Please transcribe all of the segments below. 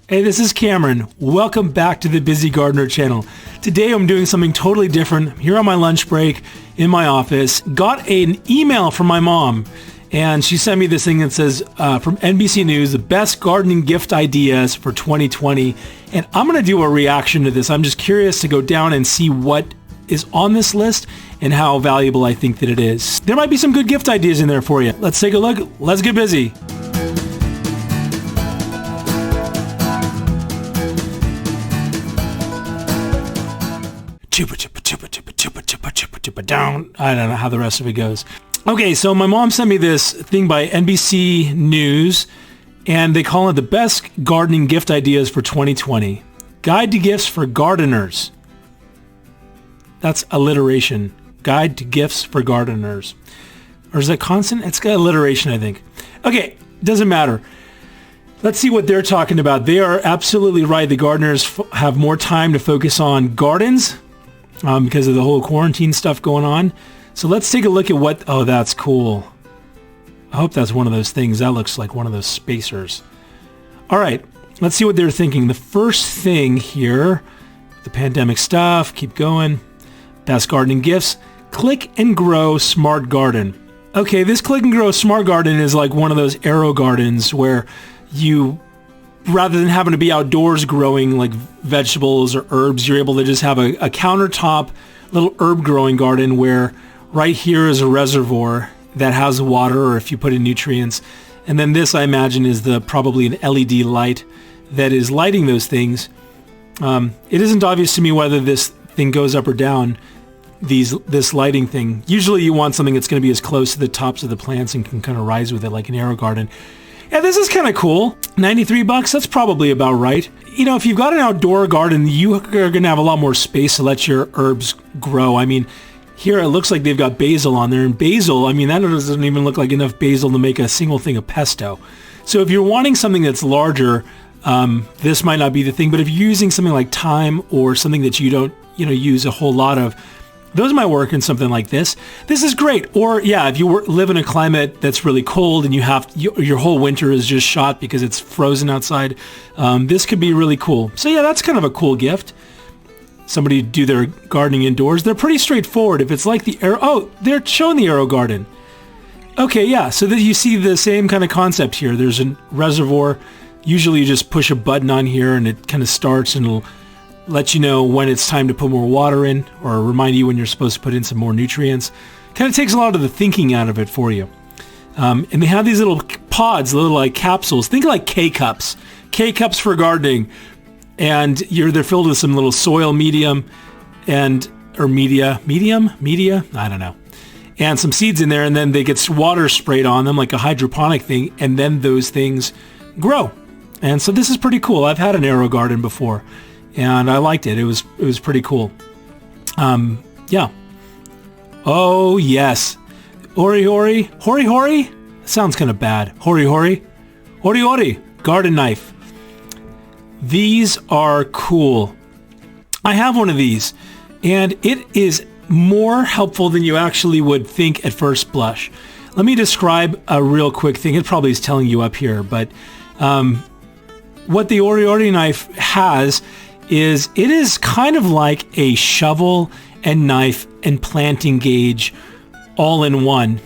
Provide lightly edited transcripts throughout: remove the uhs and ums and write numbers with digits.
Hey, this is Cameron. Welcome back to the Busy Gardener channel. Today I'm doing something totally different. Here on my lunch break in my office, got an email from my mom, and she sent me this thing that says from NBC News, the best gardening gift ideas for 2020. And I'm going to do a reaction to this. I'm just curious to go down and see what is on this list and how valuable I think that it is. There might be some good gift ideas in there for you. Let's take a look. Let's get busy. Down. I don't know how the rest of it goes. Okay, so my mom sent me this thing by NBC News, and they call it the best gardening gift ideas for 2020. Guide to gifts for gardeners. That's alliteration. Guide to gifts for gardeners. Or is that consonant? It's got alliteration, I think. Okay, doesn't matter. Let's see what they're talking about. They are absolutely right. The gardeners have more time to focus on gardens because of the whole quarantine stuff going on. So let's take a look at what... Oh, that's cool. I hope that's one of those things. That looks like one of those spacers. All right, let's see what they're thinking. The first thing here, the pandemic stuff, keep going. Best gardening gifts. Click and Grow Smart Garden. Okay, this Click and Grow Smart Garden is like one of those aero gardens where you, rather than having to be outdoors growing like vegetables or herbs, you're able to just have a countertop little herb growing garden where right here is a reservoir that has water, or if you put in nutrients. And then this, I imagine, is probably an LED light that is lighting those things. It isn't obvious to me whether this thing goes up or down, this lighting thing. Usually you want something that's going to be as close to the tops of the plants and can kind of rise with it like an aero garden. Yeah, this is kind of cool. $93, that's probably about right. You know, if you've got an outdoor garden, you are going to have a lot more space to let your herbs grow. I mean, here it looks like they've got basil on there, and basil, I mean, that doesn't even look like enough basil to make a single thing of pesto. So if you're wanting something that's larger, this might not be the thing, but if you're using something like thyme or something that you don't, use a whole lot of, those might work in something like this. This is great. Or yeah, if you live in a climate that's really cold and your whole winter is just shot because it's frozen outside, this could be really cool. So yeah, that's kind of a cool gift. Somebody do their gardening indoors. They're pretty straightforward. If it's like the aero, oh, they're showing the aero garden. Okay, yeah, so that you see the same kind of concept here. There's a reservoir. Usually you just push a button on here and it kind of starts and it'll let you know when it's time to put more water in, or remind you when you're supposed to put in some more nutrients. Kind of takes a lot of the thinking out of it for you. And they have these little pods, little like capsules. Think like K-cups. K-cups for gardening. And they're filled with some little soil medium or media, I don't know. And some seeds in there, and then they get water sprayed on them like a hydroponic thing, and then those things grow. And so this is pretty cool. I've had an aero garden before, and I liked it. It was pretty cool. Yeah. Oh yes, Oreori. Sounds kind of bad. Oreori. Garden knife. These are cool. I have one of these, and it is more helpful than you actually would think at first blush. Let me describe a real quick thing. It probably is telling you up here, but what the Oreori knife has is it is kind of like a shovel and knife and planting gauge all in one.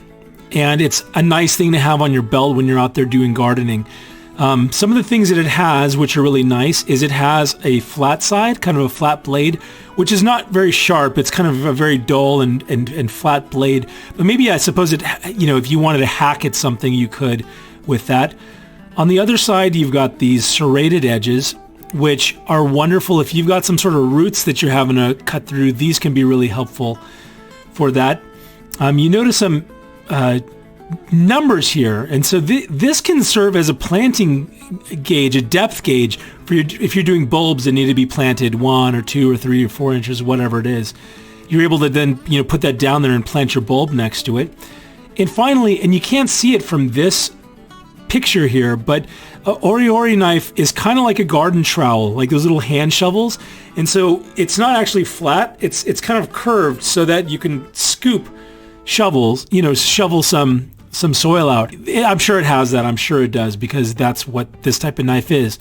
And it's a nice thing to have on your belt when you're out there doing gardening. Some of the things that it has, which are really nice, is it has a flat side, kind of a flat blade, which is not very sharp. It's kind of a very dull and flat blade. But maybe I suppose if you wanted to hack at something, you could with that. On the other side, you've got these serrated edges, which are wonderful. If you've got some sort of roots that you're having to cut through, these can be really helpful for that. You notice some numbers here, and so this can serve as a planting gauge, a depth gauge for if you're doing bulbs that need to be planted 1 or 2 or 3 or 4 inches, whatever it is. You're able to then put that down there and plant your bulb next to it. And finally, and you can't see it from this picture here, but Oreori knife is kind of like a garden trowel, like those little hand shovels. And so it's not actually flat, it's kind of curved so that you can scoop shovels, shovel some soil out. I'm sure it has that. I'm sure it does, because that's what this type of knife is.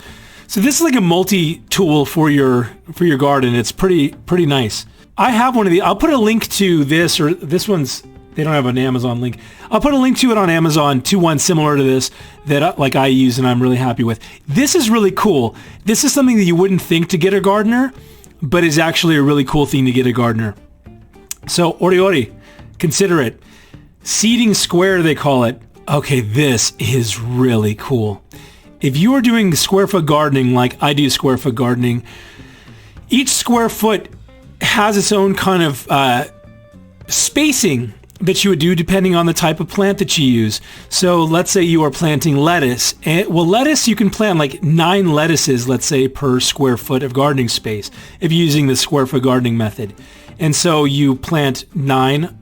So this is like a multi-tool for your garden. It's pretty nice. I have one of the. I'll put a link to this, or this one's. They don't have an Amazon link. I'll put a link to it on Amazon, to one similar to this that I use and I'm really happy with. This is really cool. This is something that you wouldn't think to get a gardener, but is actually a really cool thing to get a gardener. So Oreori, consider it. Seeding square, they call it. Okay, this is really cool. If you are doing square foot gardening like I do square foot gardening, each square foot has its own kind of spacing that you would do depending on the type of plant that you use. So let's say you are planting lettuce. Lettuce, you can plant like 9 lettuces, let's say, per square foot of gardening space if you're using the square foot gardening method. And so you plant 9,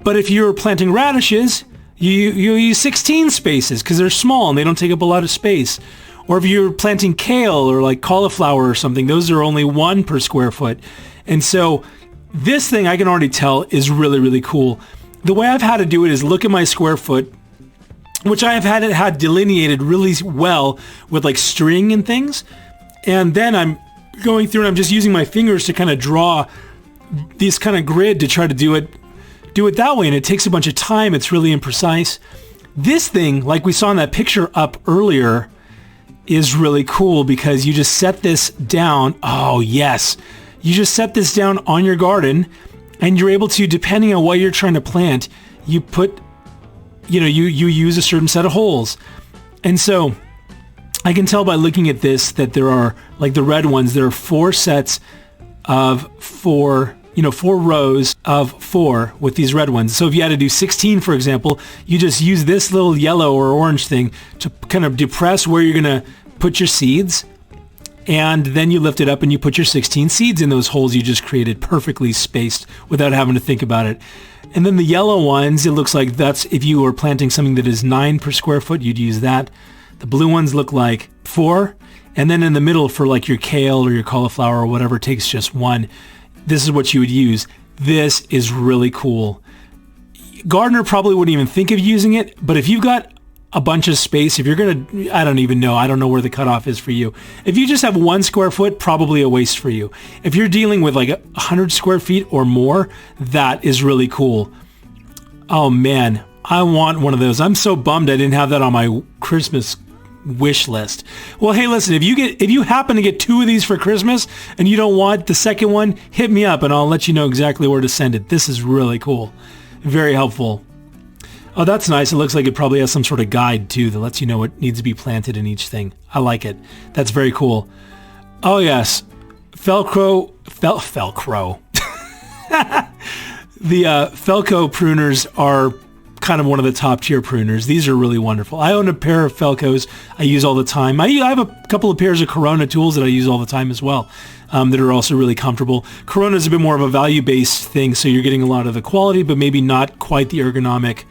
but if you're planting radishes, you use 16 spaces because they're small and they don't take up a lot of space. Or if you're planting kale or like cauliflower or something, those are only 1 per square foot. And so this thing I can already tell is really, really cool. The way I've had to do it is look at my square foot, which I have had delineated really well with like string and things. And then I'm going through and I'm just using my fingers to kind of draw these kind of grid to try to do it that way. And it takes a bunch of time. It's really imprecise. This thing, like we saw in that picture up earlier, is really cool because you just set this down. Oh, yes. You just set this down on your garden and you're able to, depending on what you're trying to plant, you put, you use a certain set of holes. And so I can tell by looking at this that there are, like the red ones, there are 4 sets of 4, 4 rows of 4 with these red ones. So if you had to do 16, for example, you just use this little yellow or orange thing to kind of depress where you're going to put your seeds. And then you lift it up and you put your 16 seeds in those holes you just created, perfectly spaced without having to think about it. And then the yellow ones, it looks like that's if you were planting something that is 9 per square foot, you'd use that. The blue ones look like 4. And then in the middle for like your kale or your cauliflower or whatever takes just 1. This is what you would use. This is really cool. Gardener probably wouldn't even think of using it, but if you've got a bunch of space, if you're going to, I don't know where the cutoff is for you. If you just have 1 square foot, probably a waste for you. If you're dealing with like 100 square feet or more, that is really cool. Oh man, I want one of those. I'm so bummed I didn't have that on my Christmas wish list. Well, hey, listen, if you happen to get 2 of these for Christmas and you don't want the second one, hit me up and I'll let you know exactly where to send it. This is really cool. Very helpful. Oh, that's nice. It looks like it probably has some sort of guide, too, that lets you know what needs to be planted in each thing. I like it. That's very cool. Oh, yes. Felcro. The Felco pruners are kind of one of the top tier pruners. These are really wonderful. I own a pair of Felcos I use all the time. I have a couple of pairs of Corona tools that I use all the time as well, that are also really comfortable. Corona is a bit more of a value-based thing, so you're getting a lot of the quality, but maybe not quite the ergonomic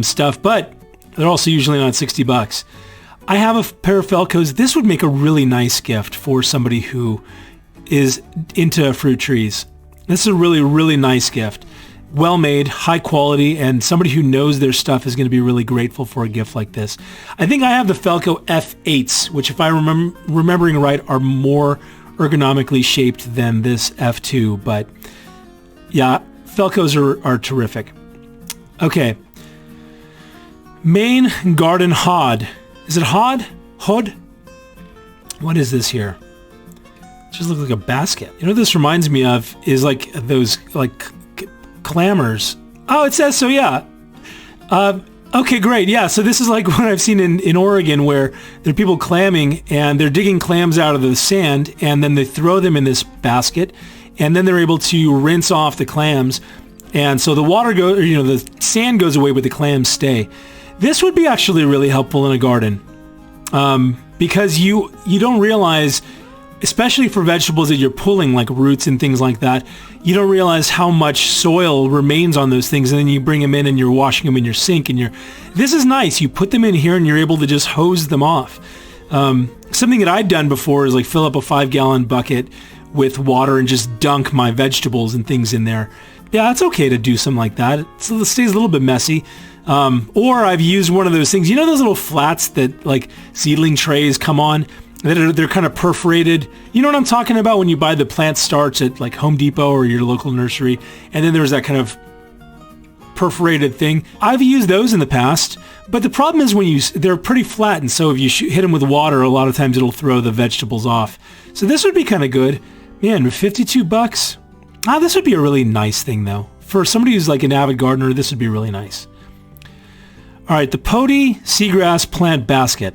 stuff, but they're also usually not $60. I have a pair of Felcos. This would make a really nice gift for somebody who is into fruit trees. This is a really, really nice gift. Well made, high quality, and somebody who knows their stuff is going to be really grateful for a gift like this. I think I have the Felco F8s, which if I'm remembering right are more ergonomically shaped than this F2, but yeah, Felcos are terrific. Okay. Main garden hod. Is it hod? Hod? What is this here? It just looks like a basket. You know what this reminds me of is like those like clammers. Oh, it says so, yeah. Okay, great. Yeah, so this is like what I've seen in Oregon where there are people clamming and they're digging clams out of the sand and then they throw them in this basket and then they're able to rinse off the clams. And so the water goes, the sand goes away but the clams stay. This would be actually really helpful in a garden because you don't realize, especially for vegetables that you're pulling like roots and things like that, you don't realize how much soil remains on those things and then you bring them in and you're washing them in your sink and this is nice. You put them in here and you're able to just hose them off. Something that I'd done before is like fill up a 5-gallon bucket with water and just dunk my vegetables and things in there. Yeah, it's okay to do something like that. It stays a little bit messy. Or I've used one of those things, those little flats that like seedling trays come on, They're kind of perforated. You know what I'm talking about when you buy the plant starts at like Home Depot or your local nursery, and then there's that kind of perforated thing. I've used those in the past, but the problem is they're pretty flat, and so if you hit them with water, a lot of times it'll throw the vegetables off. So this would be kind of good. Man, $52. This would be a really nice thing though. For somebody who's like an avid gardener, this would be really nice. All right, the Pody Seagrass Plant Basket.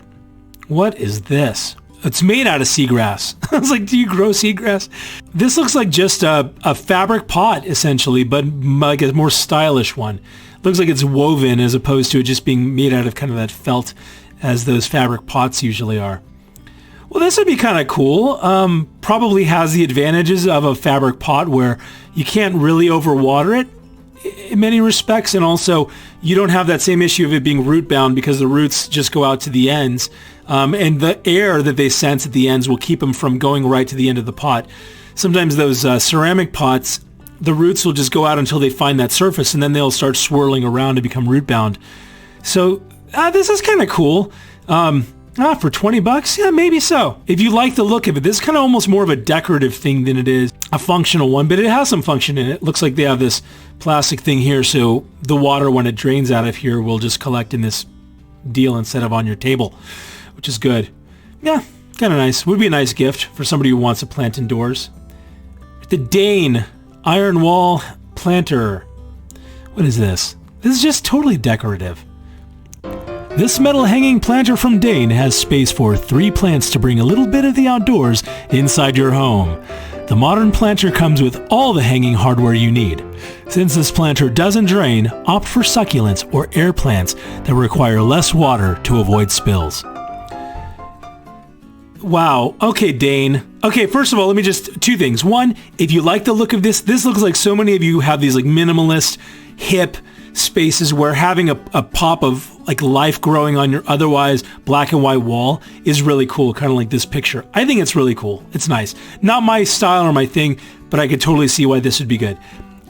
What is this? It's made out of seagrass. I was like, do you grow seagrass? This looks like just a fabric pot, essentially, but like a more stylish one. Looks like it's woven as opposed to it just being made out of kind of that felt as those fabric pots usually are. Well, this would be kind of cool. Probably has the advantages of a fabric pot where you can't really overwater it in many respects, and also you don't have that same issue of it being root bound because the roots just go out to the ends, and the air that they sense at the ends will keep them from going right to the end of the pot. Sometimes those ceramic pots, the roots will just go out until they find that surface, and then they'll start swirling around to become root bound. So this is kind of cool. For $20? Yeah, maybe so. If you like the look of it, this is kind of almost more of a decorative thing than it is a functional one, but it has some function in it. Looks like they have this plastic thing here, so the water, when it drains out of here, will just collect in this deal instead of on your table, which is good. Yeah, kind of nice. Would be a nice gift for somebody who wants to plant indoors. The Dane Iron Wall Planter. What is this? This is just totally decorative. This metal hanging planter from Dane has space for 3 plants to bring a little bit of the outdoors inside your home. The modern planter comes with all the hanging hardware you need. Since this planter doesn't drain, opt for succulents or air plants that require less water to avoid spills. Wow. Okay, Dane. Okay, first of all, let me just, 2 things. One, if you like the look of this looks like so many of you have these like minimalist, hip spaces where having a pop of like life growing on your otherwise black and white wall is really cool, kind of like this picture. I think it's really cool. It's nice. Not my style or my thing, but I could totally see why this would be good.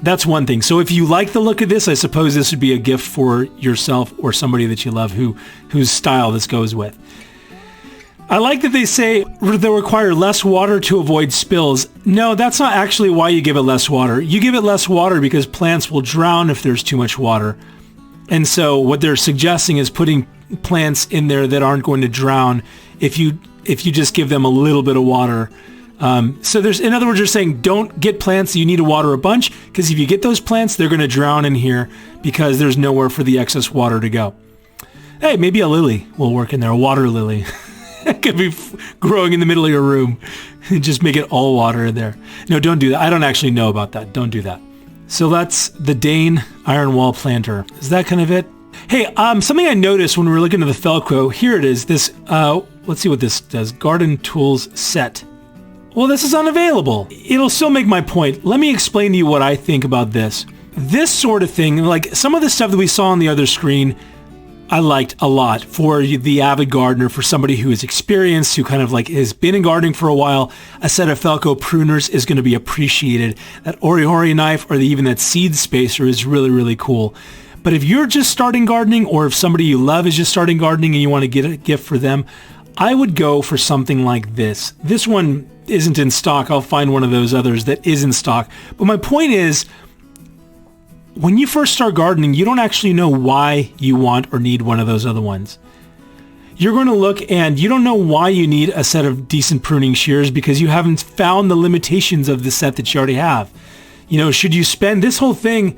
That's one thing. So if you like the look of this, I suppose this would be a gift for yourself or somebody that you love whose style this goes with. I like that they say they'll require less water to avoid spills. No, that's not actually why you give it less water. You give it less water because plants will drown if there's too much water. And so what they're suggesting is putting plants in there that aren't going to drown if you just give them a little bit of water. So in other words, you're saying don't get plants that you need to water a bunch, because if you get those plants, they're going to drown in here because there's nowhere for the excess water to go. Hey, maybe a lily will work in there, a water lily. It could be growing in the middle of your room. Just make it all water in there. No, don't do that. I don't actually know about that. Don't do that. So that's the Dane Iron Wall Planter. Is that kind of it? Hey, something I noticed when we were looking at the Felco, here it is. This, let's see what this does. Garden Tools Set. Well, this is unavailable. It'll still make my point. Let me explain to you what I think about this. This sort of thing, like some of the stuff that we saw on the other screen, I liked a lot for the avid gardener, for somebody who is experienced, who kind of like has been in gardening for a while. A set of Felco pruners is going to be appreciated. That Oreori knife or even that seed spacer is really, really cool. But if you're just starting gardening, or if somebody you love is just starting gardening and you want to get a gift for them, I would go for something like this. This one isn't in stock. I'll find one of those others that is in stock. But my point is, when you first start gardening, you don't actually know why you want or need one of those other ones. You're going to look and you don't know why you need a set of decent pruning shears because you haven't found the limitations of the set that you already have. You know, should you spend this whole thing,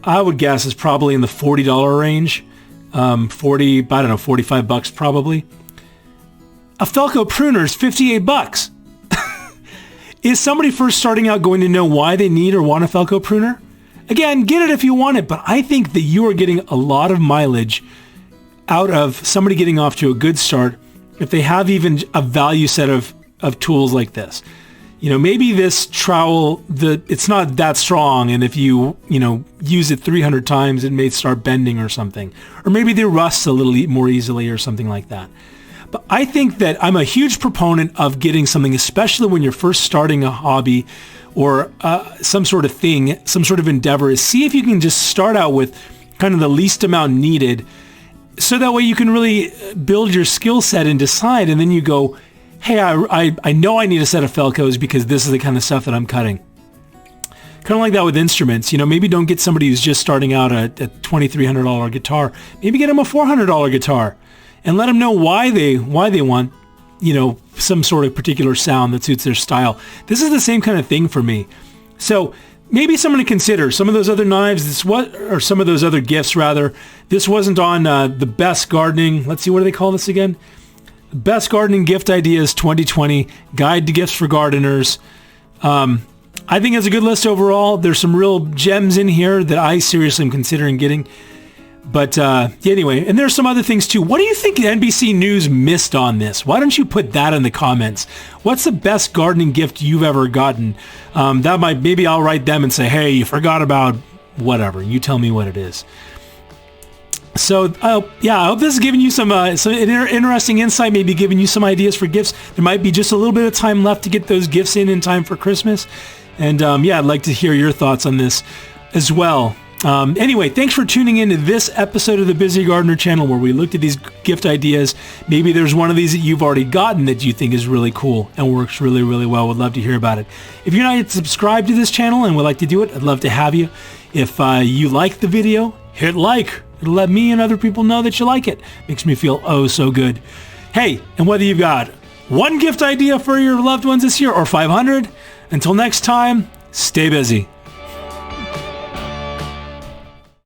I would guess is probably in the $40 range. 45 bucks probably. A Felco pruner is $58. Is somebody first starting out going to know why they need or want a Felco pruner? Again, get it if you want it, but I think that you are getting a lot of mileage out of somebody getting off to a good start if they have even a value set of tools like this. You know, maybe this trowel, it's not that strong, and if you use it 300 times, it may start bending or something. Or maybe they rust a little more easily or something like that. But I think that I'm a huge proponent of getting something, especially when you're first starting a hobby or some sort of thing, some sort of endeavor, is see if you can just start out with kind of the least amount needed, so that way you can really build your skill set and decide, and then you go, hey, I know I need a set of Felcos because this is the kind of stuff that I'm cutting. Kind of like that with instruments. Maybe don't get somebody who's just starting out a $2,300 guitar. Maybe get them a $400 guitar and let them know why they want, some sort of particular sound that suits their style. This is the same kind of thing for me. So maybe someone to consider. Some of those other knives, some of those other gifts rather. This wasn't on the best gardening. Let's see, what do they call this again? Best Gardening Gift Ideas 2020 Guide to Gifts for Gardeners. I think it's a good list overall. There's some real gems in here that I seriously am considering getting. But anyway, and there's some other things too. What do you think NBC News missed on this? Why don't you put that in the comments? What's the best gardening gift you've ever gotten? Maybe I'll write them and say, hey, you forgot about whatever. You tell me what it is. So, I hope this has given you some interesting insight, maybe giving you some ideas for gifts. There might be just a little bit of time left to get those gifts in time for Christmas. And I'd like to hear your thoughts on this as well. Anyway, thanks for tuning in to this episode of the Busy Gardener channel where we looked at these gift ideas. Maybe there's one of these that you've already gotten that you think is really cool and works really, really well. Would love to hear about it. If you're not yet subscribed to this channel and would like to do it, I'd love to have you. If you like the video, hit like. It'll let me and other people know that you like it. Makes me feel oh so good. Hey, and whether you've got one gift idea for your loved ones this year or 500, until next time, stay busy.